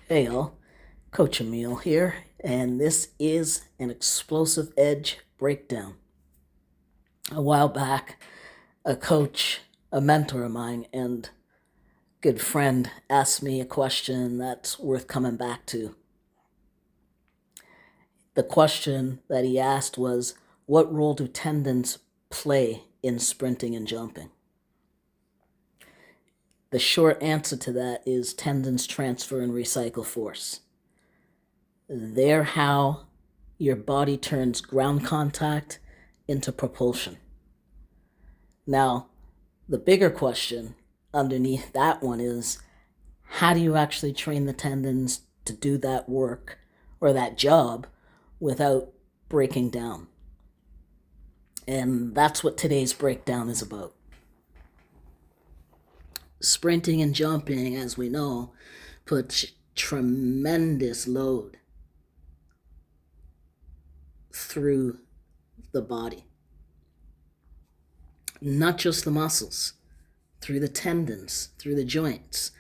Hey all, Coach Emil here, and this is an explosive edge breakdown. A while back, a mentor of mine, and good friend asked me a question that's worth coming back to. The question that he asked was, what role do tendons play in sprinting and jumping? The short answer to that is tendons transfer and recycle force. They're how your body turns ground contact into propulsion. Now, the bigger question underneath that one is, how do you actually train the tendons to do that work or that job without breaking down? And that's what today's breakdown is about. Sprinting and jumping, as we know, puts tremendous load through the body. Not just the muscles, through the tendons, through the joints,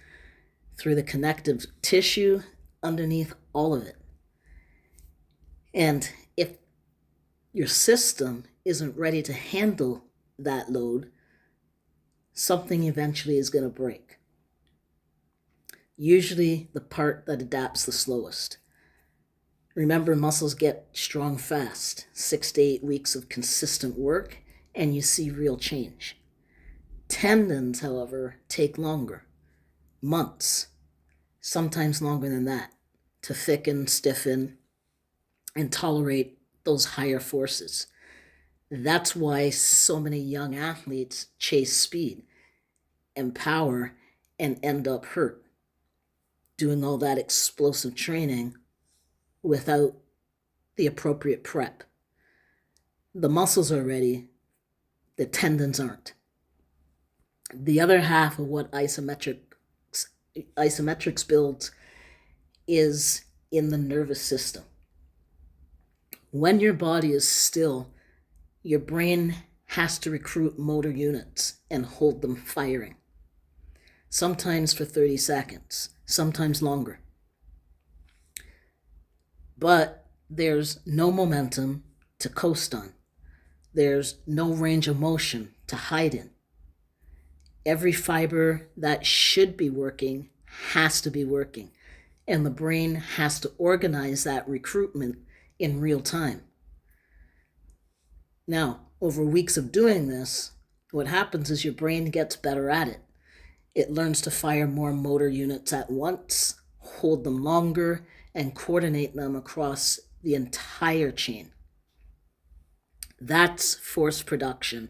through the connective tissue, underneath all of it. And if your system isn't ready to handle that load, something eventually is going to break. Usually the part that adapts the slowest. Remember, muscles get strong fast. 6 to 8 weeks of consistent work, and you see real change. Tendons, however, take longer. Months, sometimes longer than that, to thicken, stiffen, and tolerate those higher forces. That's why so many young athletes chase speed and power and end up hurt, doing all that explosive training without the appropriate prep. The muscles are ready, the tendons aren't. The other half of what isometrics builds is in the nervous system. When your body is still, your brain has to recruit motor units and hold them firing. Sometimes for 30 seconds, sometimes longer. But there's no momentum to coast on. There's no range of motion to hide in. Every fiber that should be working has to be working, and the brain has to organize that recruitment in real time. Now, over weeks of doing this, what happens is your brain gets better at it. It learns to fire more motor units at once, hold them longer, and coordinate them across the entire chain. That's force production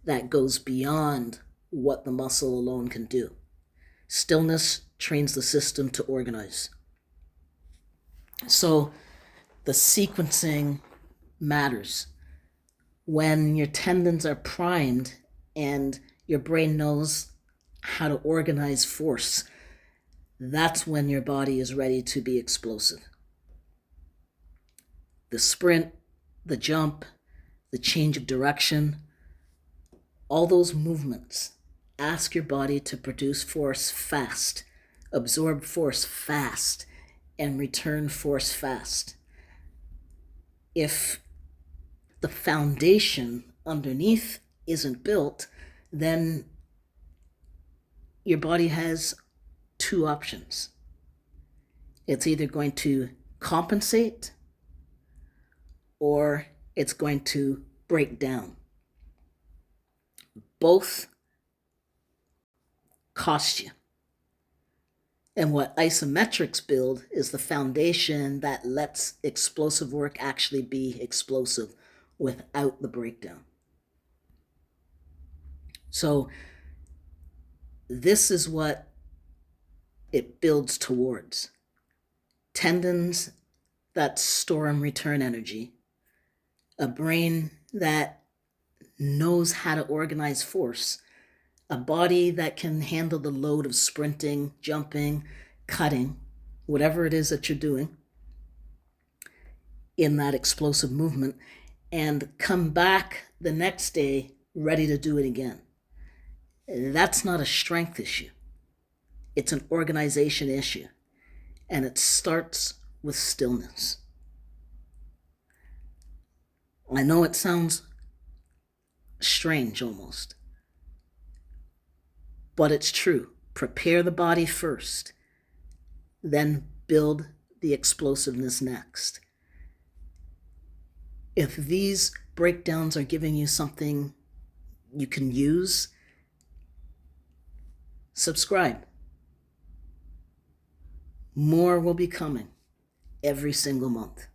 that goes beyond what the muscle alone can do. Stillness trains the system to organize. So the sequencing matters. When your tendons are primed and your brain knows how to organize force, that's when your body is ready to be explosive. The sprint, the jump, the change of direction, all those movements ask your body to produce force fast, absorb force fast, and return force fast. If the foundation underneath isn't built, then your body has two options. It's either going to compensate or it's going to break down. Both cost you. And what isometrics build is the foundation that lets explosive work actually be explosive without the breakdown. So this is what it builds towards. Tendons that store and return energy, a brain that knows how to organize force, a body that can handle the load of sprinting, jumping, cutting, whatever it is that you're doing in that explosive movement, and come back the next day ready to do it again. That's not a strength issue. It's an organization issue. And it starts with stillness. I know it sounds strange almost, but it's true. Prepare the body first, then build the explosiveness next. If these breakdowns are giving you something you can use, subscribe. More will be coming every single month.